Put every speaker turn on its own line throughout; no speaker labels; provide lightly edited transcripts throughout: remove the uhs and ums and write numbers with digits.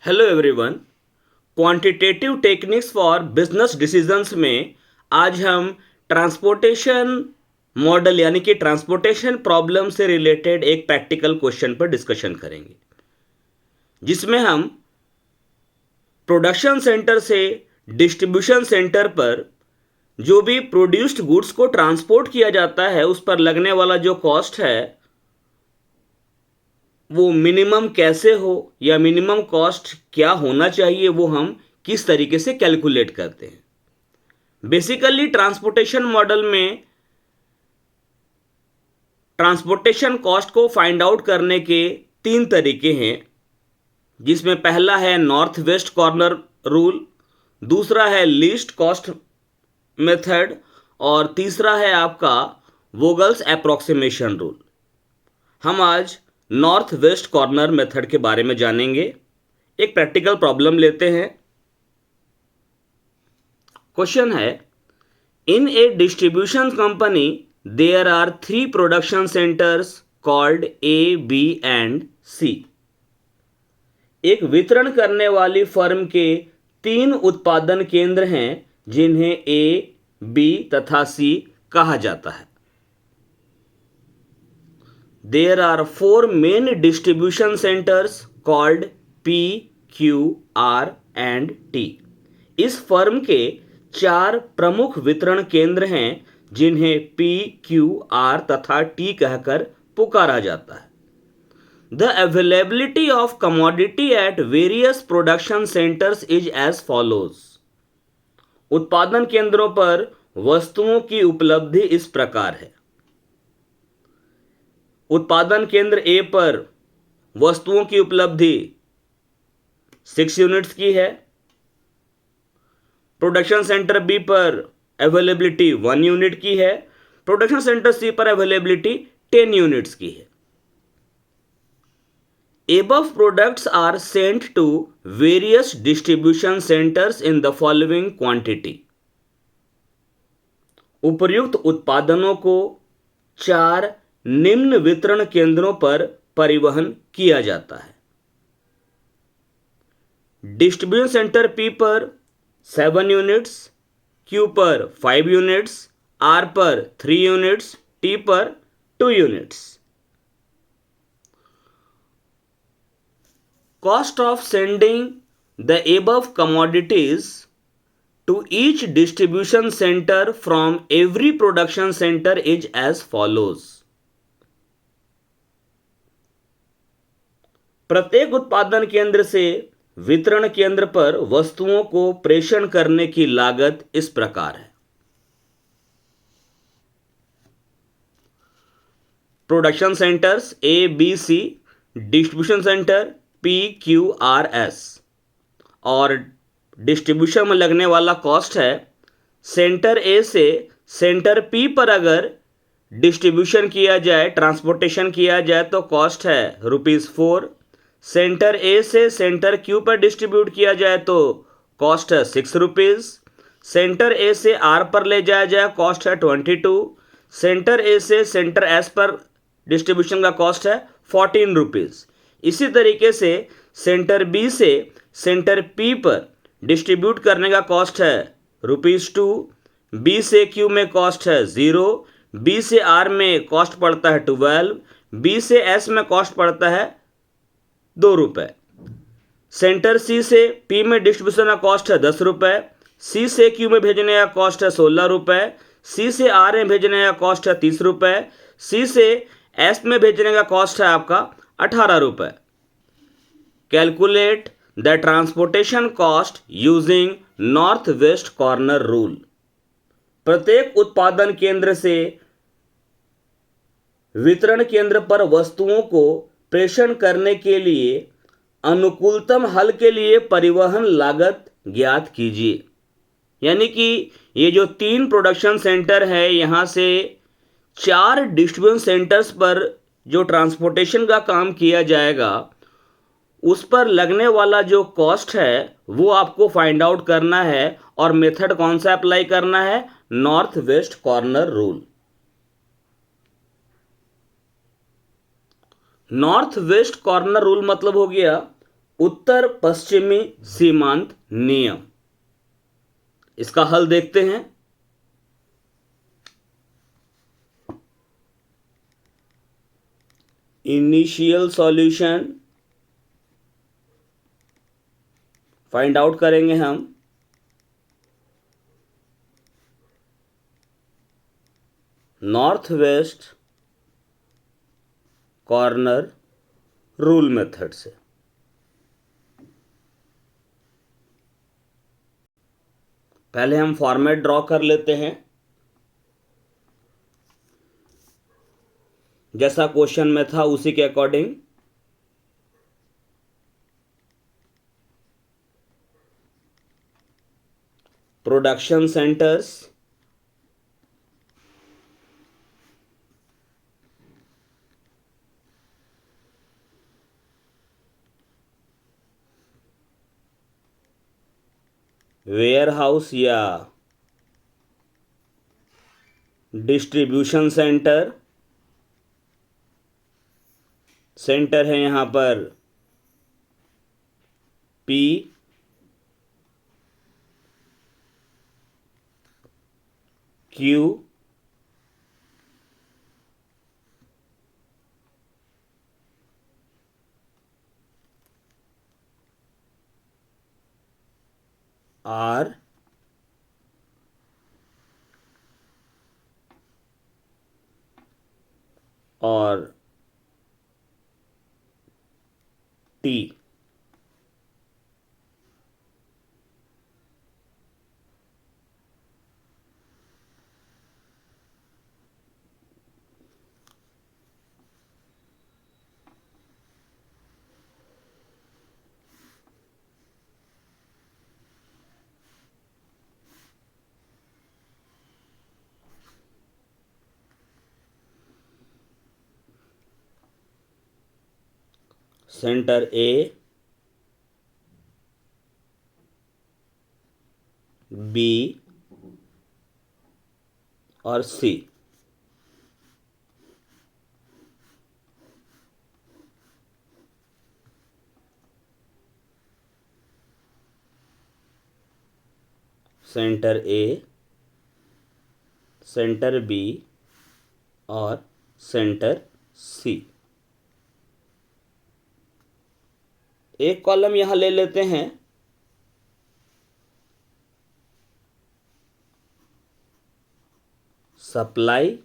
Hello everyone. Quantitative techniques for business decisions में आज हम ट्रांसपोर्टेशन मॉडल यानी कि ट्रांसपोर्टेशन प्रॉब्लम से रिलेटेड एक प्रैक्टिकल क्वेश्चन पर डिस्कशन करेंगे, जिसमें हम प्रोडक्शन सेंटर से डिस्ट्रीब्यूशन सेंटर पर जो भी प्रोड्यूस्ड गुड्स को ट्रांसपोर्ट किया जाता है उस पर लगने वाला जो कॉस्ट है वो मिनिमम कैसे हो या मिनिमम कॉस्ट क्या होना चाहिए, वो हम किस तरीके से कैलकुलेट करते हैं। बेसिकली ट्रांसपोर्टेशन मॉडल में ट्रांसपोर्टेशन कॉस्ट को फाइंड आउट करने के 3 तरीके हैं, जिसमें पहला है नॉर्थ वेस्ट कॉर्नर रूल, दूसरा है लीस्ट कॉस्ट मेथड और तीसरा है आपका वोगल्स अप्रॉक्सीमेशन रूल। हम आज नॉर्थ वेस्ट कॉर्नर मेथड के बारे में जानेंगे। एक प्रैक्टिकल प्रॉब्लम लेते हैं। क्वेश्चन है, in a distribution company there are 3 production centres called A, B and C. एक वितरण करने वाली फर्म के 3 उत्पादन केंद्र हैं जिन्हें ए, बी तथा सी कहा जाता है। There are 4 main distribution centers called P, Q, R and T. इस फर्म के 4 प्रमुख वितरण केंद्र हैं जिन्हें P, Q, R तथा T कहकर पुकारा जाता है। The availability of commodity at various production centers is as follows. उत्पादन केंद्रों पर वस्तुओं की उपलब्धि इस प्रकार है। उत्पादन केंद्र ए पर वस्तुओं की उपलब्धि 6 यूनिट्स की है। प्रोडक्शन सेंटर बी पर अवेलेबिलिटी 1 यूनिट की है। प्रोडक्शन सेंटर सी पर अवेलेबिलिटी 10 यूनिट्स की है। Above products are sent to various distribution centres in the following quantity. उपर्युक्त उत्पादनों को 4 निम्न वितरण केंद्रों पर परिवहन किया जाता है। डिस्ट्रीब्यूशन सेंटर पी पर 7 यूनिट्स, क्यू पर 5 यूनिट्स, आर पर 3 यूनिट्स, टी पर 2 units. Cost of sending the above commodities to each distribution centre from every production centre is as follows. प्रत्येक उत्पादन केंद्र से वितरण केंद्र पर वस्तुओं को प्रेषण करने की लागत इस प्रकार है। Production centres A, B, C, distribution centre P, Q, R, S और डिस्ट्रीब्यूशन में लगने वाला कॉस्ट है। सेंटर ए से सेंटर पी पर अगर डिस्ट्रीब्यूशन किया जाए, ट्रांसपोर्टेशन किया जाए तो कॉस्ट है ₹4। सेंटर ए से सेंटर क्यू पर डिस्ट्रीब्यूट किया जाए तो कॉस्ट है ₹6। सेंटर ए से आर पर ले जाया जाए कॉस्ट है 22। सेंटर ए से सेंटर एस पर डिस्ट्रीब्यूशन का कॉस्ट है ₹14। इसी तरीके से सेंटर बी से सेंटर पी पर डिस्ट्रीब्यूट करने का कॉस्ट है ₹2। बी से क्यू में कॉस्ट है 0। बी से आर में कॉस्ट पड़ता है 12। बी से एस में कॉस्ट पड़ता है ₹2। सेंटर सी से पी में डिस्ट्रीब्यूशन का कॉस्ट है ₹10। सी से क्यू में भेजने का कॉस्ट है ₹16। सी से आर में भेजने का कॉस्ट है ₹30। सी से एस में भेजने का कॉस्ट है आपका ₹18। Calculate the transportation cost using north west corner rule. प्रत्येक उत्पादन केंद्र से वितरण केंद्र पर वस्तुओं को प्रेषण करने के लिए अनुकूलतम हल के लिए परिवहन लागत ज्ञात कीजिए। यानी कि ये जो 3 प्रोडक्शन सेंटर है, यहाँ से 4 डिस्ट्रीब्यूशन सेंटर्स पर जो ट्रांसपोर्टेशन का काम किया जाएगा उस पर लगने वाला जो कॉस्ट है वो आपको फाइंड आउट करना है। और मेथड कौन सा अप्लाई करना है? North west corner rule. North west corner rule मतलब हो गया उत्तर पश्चिमी सीमांत नियम। इसका हल देखते हैं। इनिशियल सॉल्यूशन फाइंड आउट करेंगे हम। North west corner rule method से। पहले हम फॉर्मेट ड्रॉ कर लेते हैं जैसा क्वेश्चन में था उसी के according. Production centres, warehouse या डिस्ट्रीब्यूशन सेंटर। सेंटर है यहां पर पी, क्यू, आर, और टी। सेंटर ए, बी और C. Centre A, centre B और सेंटर सी। एक कॉलम यहां ले लेते हैं। सप्लाई,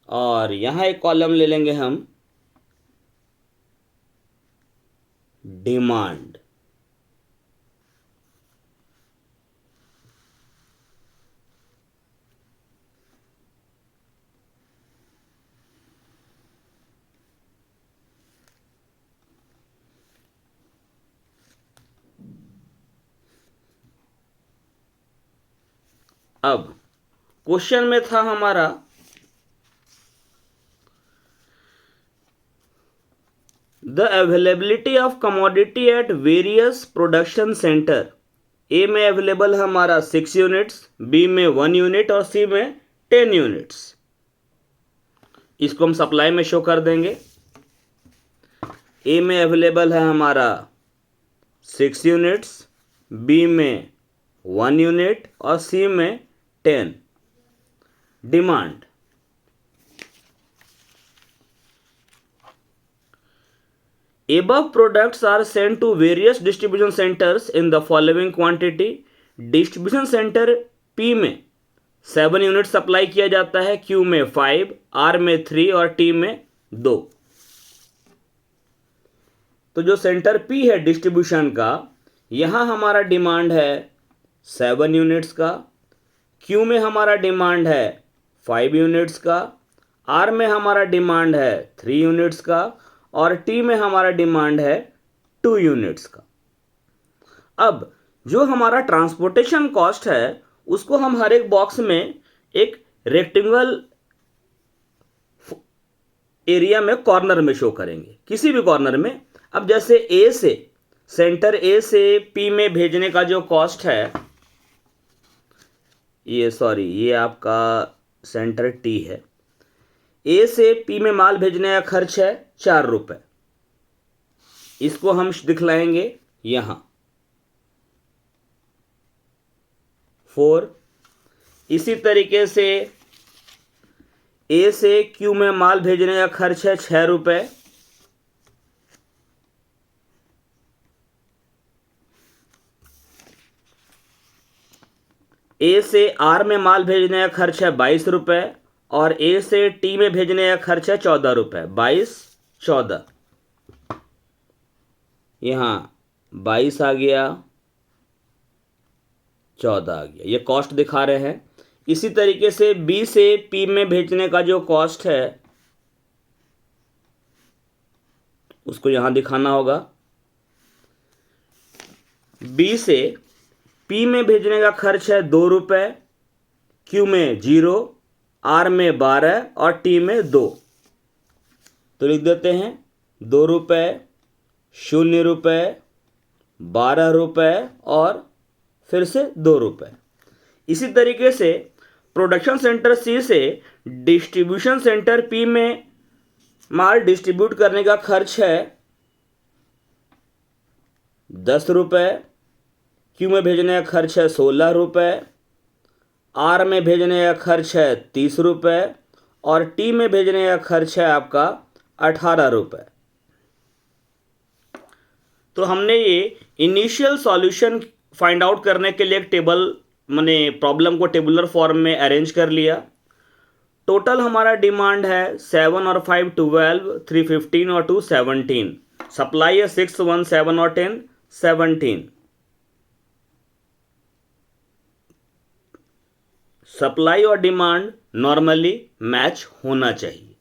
और यहां एक कॉलम ले लेंगे हम डिमांड। अब क्वेश्चन में था हमारा the availability of commodity at various production centre. A में अवेलेबल है हमारा 6 यूनिट्स, बी में 1 यूनिट और सी में 10 यूनिट्स। इसको हम सप्लाई में शो कर देंगे। ए में अवेलेबल है हमारा 6 यूनिट्स, बी में 1 यूनिट और सी में 10। Demand, above products are sent to various distribution centers in the following quantity। Distribution centre P में 7 यूनिट सप्लाई किया जाता है, Q में 5, R में 3 और T में 2। तो जो सेंटर P है डिस्ट्रीब्यूशन का, यहां हमारा डिमांड है 7 यूनिट्स का, Q में हमारा डिमांड है 5 यूनिट्स का, R में हमारा डिमांड है 3 यूनिट्स का और T में हमारा डिमांड है 2 यूनिट्स का। अब जो हमारा ट्रांसपोर्टेशन कॉस्ट है उसको हम हर एक बॉक्स में एक रेक्टेंगल एरिया में कॉर्नर में शो करेंगे, किसी भी कॉर्नर में। अब जैसे ए से, सेंटर ए से P में भेजने का जो कॉस्ट है, ये आपका सेंटर T है। ए से P में माल भेजने का खर्च है 4 रुपए। इसको हम दिखलाएंगे यहाँ 4। इसी तरीके से ए से क्यू में माल भेजने का खर्च है 6 रुपये। ए से आर में माल भेजने का खर्च है 22 रुपये और ए से टी में भेजने का खर्च है 14 रुपये। 22 14, यहाँ 22 आ गया, 14 आ गया, ये कॉस्ट दिखा रहे हैं। इसी तरीके से बी से पी में भेजने का जो कॉस्ट है उसको यहां दिखाना होगा। बी से पी में भेजने का खर्च है 2 रुपये, क्यू में 0, आर में 12 और टी में 2। तो लिख देते हैं 2 रुपये, 0 रुपये, 12 रुपये और फिर से 2 रुपये। इसी तरीके से प्रोडक्शन सेंटर सी से डिस्ट्रीब्यूशन सेंटर पी में माल डिस्ट्रीब्यूट करने का खर्च है 10 रुपये, क्यू में भेजने का खर्च है 16 रुपये, आर में भेजने का खर्च है 30 रुपये और टी में भेजने का खर्च है आपका 18 रुपये। तो हमने ये इनिशियल सॉल्यूशन फाइंड आउट करने के लिए एक टेबल मैंने प्रॉब्लम को टेबुलर फॉर्म में अरेंज कर लिया। टोटल हमारा डिमांड है 7 और 5 12, 3 15 और 2 17। सप्लाई है 6 1 7 और 10 17। सप्लाई और डिमांड नॉर्मली मैच होना चाहिए।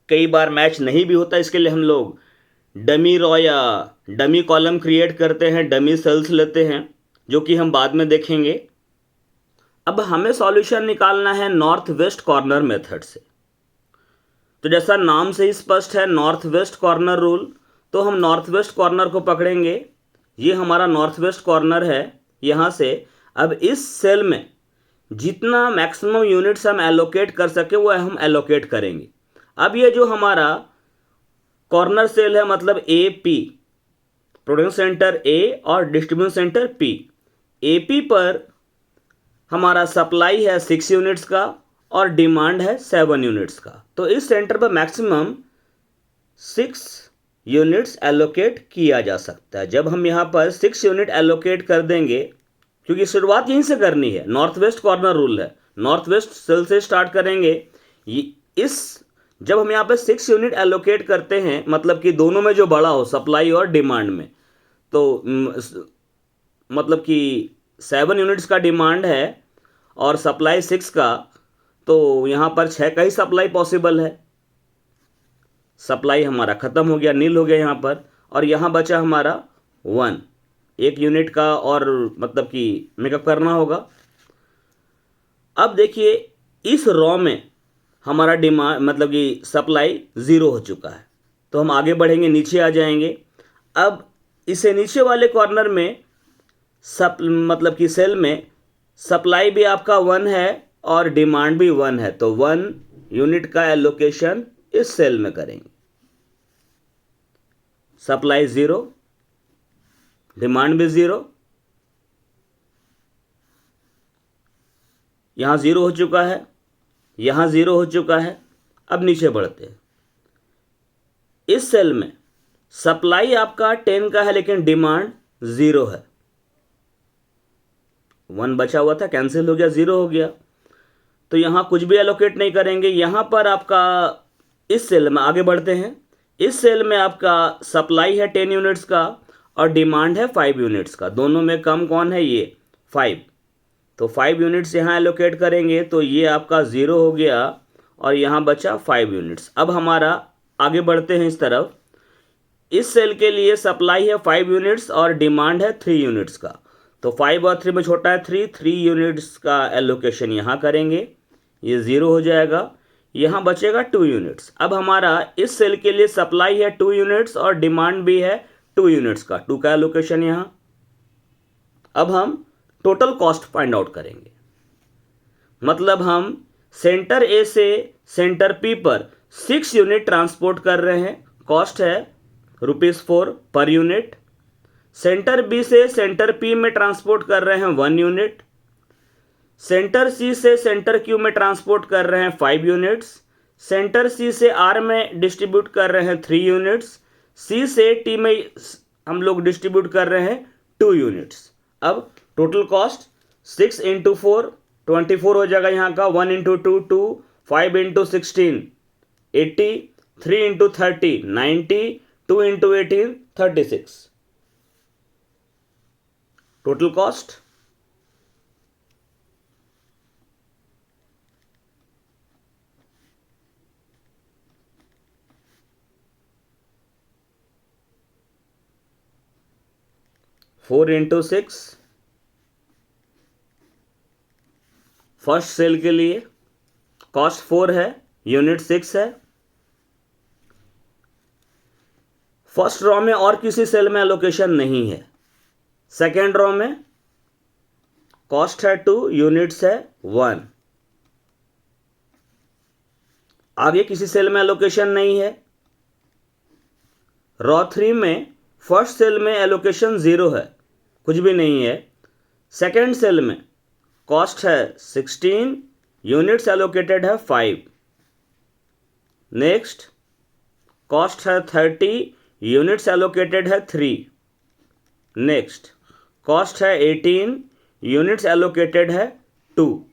कई बार मैच नहीं भी होता, इसके लिए हम लोग डमी रॉ या डमी कॉलम क्रिएट करते हैं, डमी सेल्स लेते हैं, जो कि हम बाद में देखेंगे। अब हमें सॉल्यूशन निकालना है नॉर्थ वेस्ट कॉर्नर मेथड से। तो जैसा नाम से ही स्पष्ट है नॉर्थ वेस्ट कॉर्नर रूल, तो हम नॉर्थ वेस्ट कॉर्नर को पकड़ेंगे। ये हमारा नॉर्थ वेस्ट कॉर्नर है। यहाँ से अब इस सेल में जितना मैक्सिमम यूनिट्स हम एलोकेट कर सके वो हम एलोकेट करेंगे। अब ये जो हमारा कॉर्नर सेल है मतलब ए पी, प्रोडक्शन सेंटर ए और distribution centre P. A P पर हमारा सप्लाई है 6 यूनिट्स का और डिमांड है 7 यूनिट्स का। तो इस सेंटर पर मैक्सिमम 6 यूनिट्स एलोकेट किया जा सकता है। जब हम यहाँ पर 6 यूनिट एलोकेट कर देंगे, क्योंकि शुरुआत यहीं से करनी है, नॉर्थ वेस्ट कॉर्नर रूल है, नॉर्थ वेस्ट सेल से स्टार्ट करेंगे। जब हम यहाँ पे 6 यूनिट एलोकेट करते हैं, मतलब कि दोनों में जो बड़ा हो सप्लाई और डिमांड में, तो मतलब कि 7 यूनिट्स का डिमांड है और सप्लाई 6 का, तो यहाँ पर 6 का ही सप्लाई पॉसिबल है। सप्लाई हमारा ख़त्म हो गया, नील हो गया यहाँ पर, और यहाँ बचा हमारा 1 यूनिट का और मतलब कि मेकअप करना होगा। अब देखिए इस रॉ में हमारा डिमांड मतलब कि सप्लाई 0 हो चुका है, तो हम आगे बढ़ेंगे, नीचे आ जाएंगे। अब इसे नीचे वाले कॉर्नर में मतलब कि सेल में सप्लाई भी आपका 1 है और डिमांड भी 1 है, तो 1 यूनिट का एलोकेशन इस सेल में करेंगे। सप्लाई 0, डिमांड भी 0, यहाँ 0 हो चुका है, यहाँ 0 हो चुका है। अब नीचे बढ़ते हैं। इस सेल में सप्लाई आपका 10 का है लेकिन डिमांड 0 है। 1 बचा हुआ था, कैंसिल हो गया, 0 हो गया, तो यहाँ कुछ भी एलोकेट नहीं करेंगे। यहाँ पर आपका इस सेल में आगे बढ़ते हैं। इस सेल में आपका सप्लाई है 10 यूनिट्स का और डिमांड है 5 यूनिट्स का। दोनों में कम कौन है? ये 5। तो 5 यूनिट्स यहाँ एलोकेट करेंगे, तो ये आपका 0 हो गया और यहाँ बचा 5 यूनिट्स। अब हमारा आगे बढ़ते हैं इस तरफ। इस सेल के लिए सप्लाई है 5 यूनिट्स और डिमांड है 3 यूनिट्स का, तो 5 और 3 में छोटा है 3 यूनिट्स का एलोकेशन यहाँ करेंगे, ये 0 हो जाएगा। यहाँ बचेगा 2 यूनिट्स। अब हमारा इस सेल के लिए सप्लाई है 2 यूनिट्स और डिमांड भी है 2 यूनिट्स का, 2 का एलोकेशन यहाँ। अब हम टोटल कॉस्ट फाइंड आउट करेंगे, मतलब हम सेंटर ए से सेंटर पी पर 6 यूनिट ट्रांसपोर्ट कर रहे हैं। कॉस्ट है ₹4 पर यूनिट। सेंटर बी से सेंटर पी में ट्रांसपोर्ट कर रहे हैं 1 यूनिट। सेंटर सी से सेंटर क्यू में ट्रांसपोर्ट कर रहे हैं 5 यूनिट्स। सेंटर सी से आर में डिस्ट्रीब्यूट कर रहे हैं 3 यूनिट्स। सी से टी में हम लोग डिस्ट्रीब्यूट कर रहे हैं 2 यूनिट्स। अब टोटल कॉस्ट 6 × 4 24 हो जाएगा यहाँ का, 1 × 2 2, 5 × 16 80, 3 × 30 90, 2 × 18 36। Total cost four into 6 first cell के लिए कॉस्ट 4 है, यूनिट 6 है। फर्स्ट रो में और किसी सेल में एलोकेशन नहीं है। सेकेंड रो में कॉस्ट है 2, यूनिट्स है 1। आगे किसी सेल में एलोकेशन नहीं है। रो 3 में फर्स्ट सेल में एलोकेशन 0 है, कुछ भी नहीं है। सेकेंड सेल में कॉस्ट है 16, यूनिट्स एलोकेटेड है 5। नेक्स्ट कॉस्ट है 30, यूनिट्स एलोकेटेड है 3। नेक्स्ट कॉस्ट है 18, यूनिट्स एलोकेटेड है 2।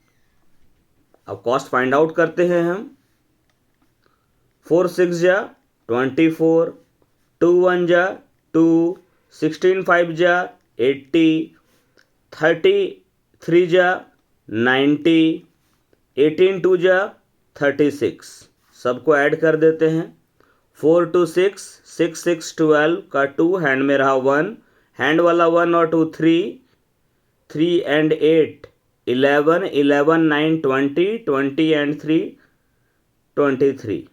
अब कॉस्ट फाइंड आउट करते हैं हम। 4 6 जा 24, 2 1 जा 2, 16 5 जा 80, 33 जा 90, 18 2 जा 36। सबको ऐड कर देते हैं। 4 2 6, 6 6 12 का 2, हैंड में रहा 1, हैंड वाला 1 और 2 3, 3 and 8 11, 11 9 20, 20 and 3 23।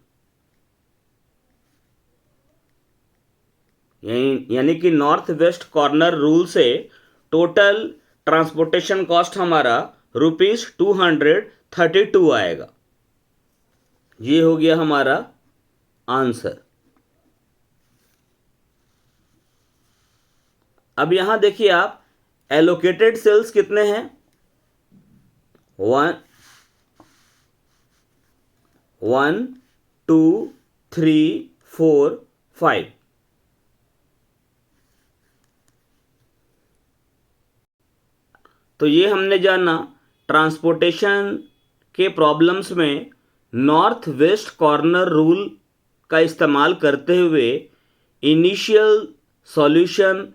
यानी कि नॉर्थ वेस्ट कॉर्नर रूल से टोटल ट्रांसपोर्टेशन कॉस्ट हमारा ₹232 आएगा। ये हो गया हमारा आंसर। अब यहां देखिए आप, एलोकेटेड सेल्स कितने हैं? 1 2 3 4 5। तो ये हमने जाना ट्रांसपोर्टेशन के प्रॉब्लम्स में नॉर्थ वेस्ट कॉर्नर रूल का इस्तेमाल करते हुए इनिशियल सॉल्यूशन,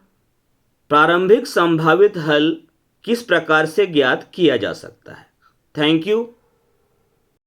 प्रारंभिक संभावित हल किस प्रकार से ज्ञात किया जा सकता है। Thank you.